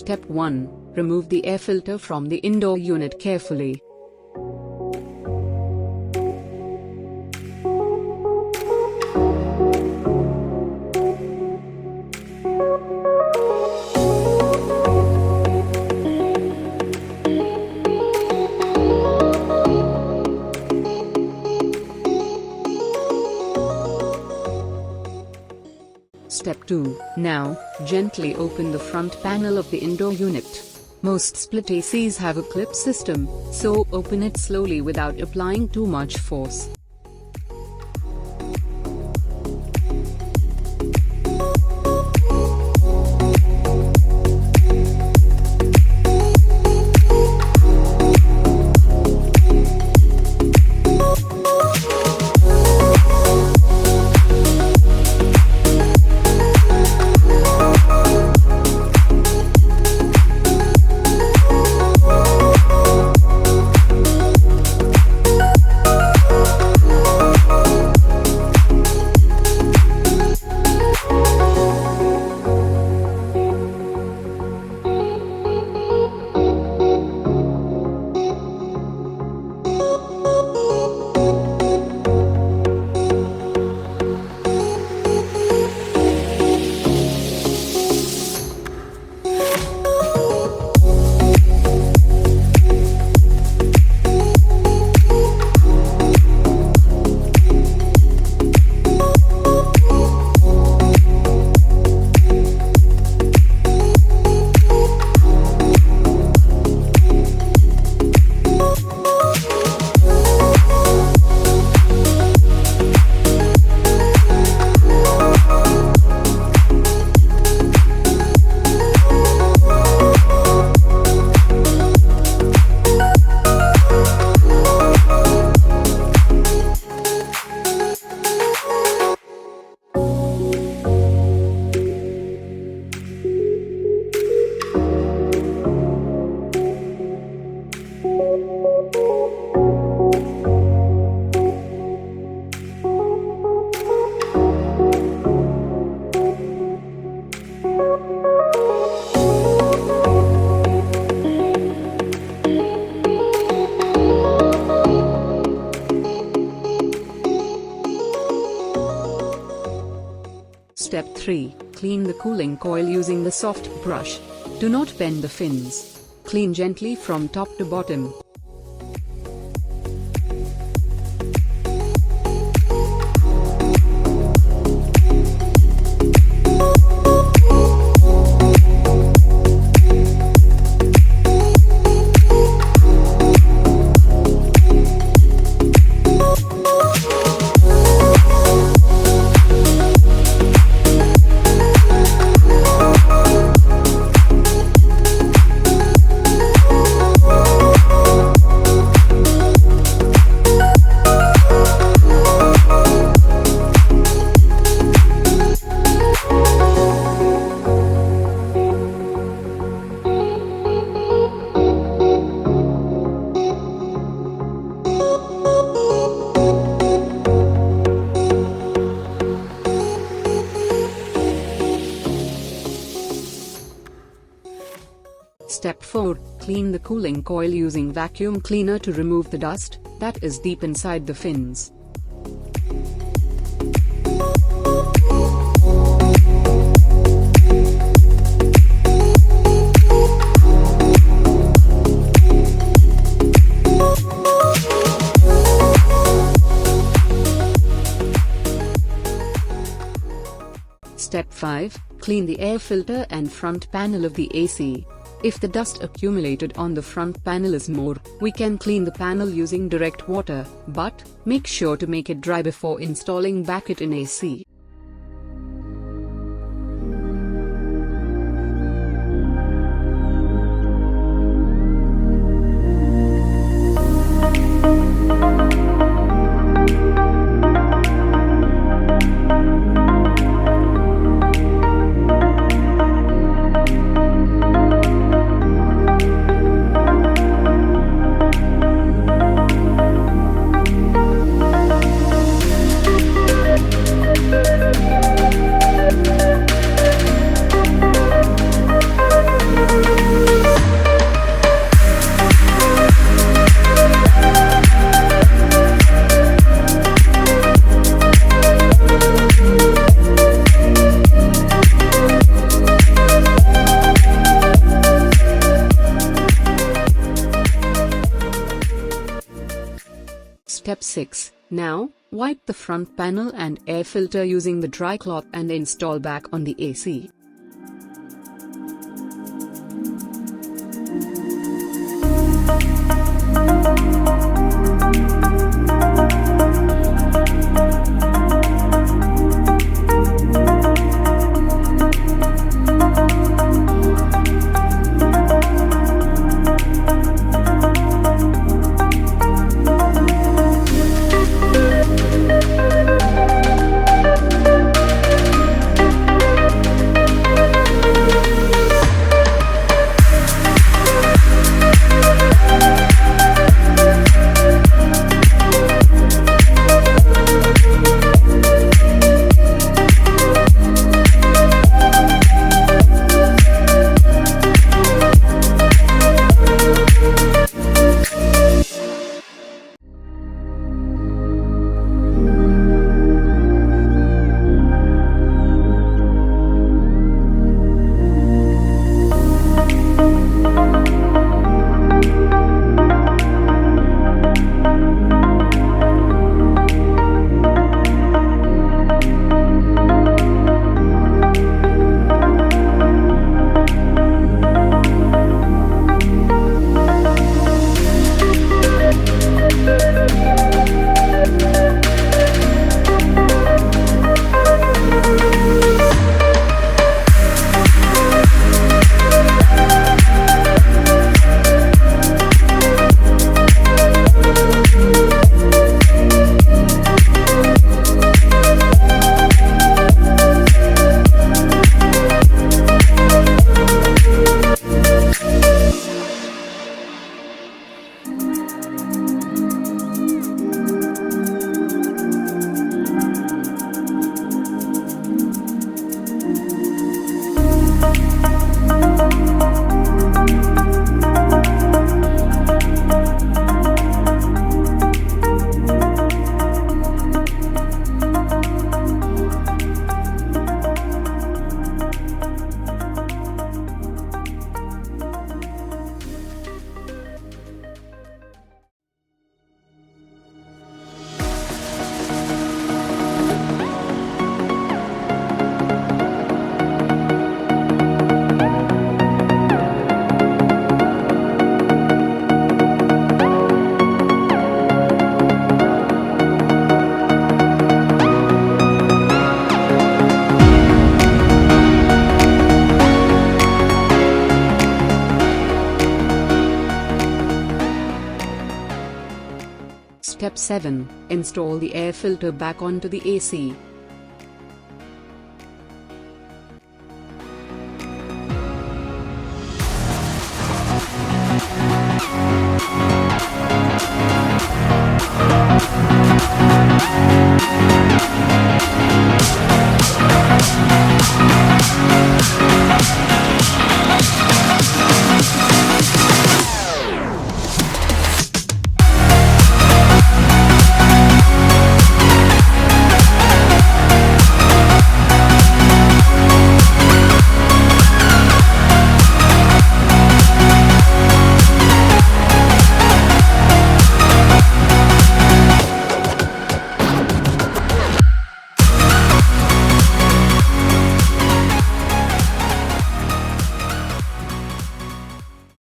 Step 1. Remove the air filter from the indoor unit carefully. Step 2. Now, gently open the front panel of the indoor unit. Most split ACs have a clip system, so open it slowly without applying too much force. Step 3. Clean the cooling coil using the soft brush. Do not bend the fins. Clean gently from top to bottom. Step 4. Clean the cooling coil using vacuum cleaner to remove the dust that is deep inside the fins. Step 5. Clean the air filter and front panel of the AC. If the dust accumulated on the front panel is more, we can clean the panel using direct water, but make sure to make it dry before installing back in AC. 6. Now, wipe the front panel and air filter using the dry cloth and install back on the AC. Step 7. Install the air filter back onto the AC.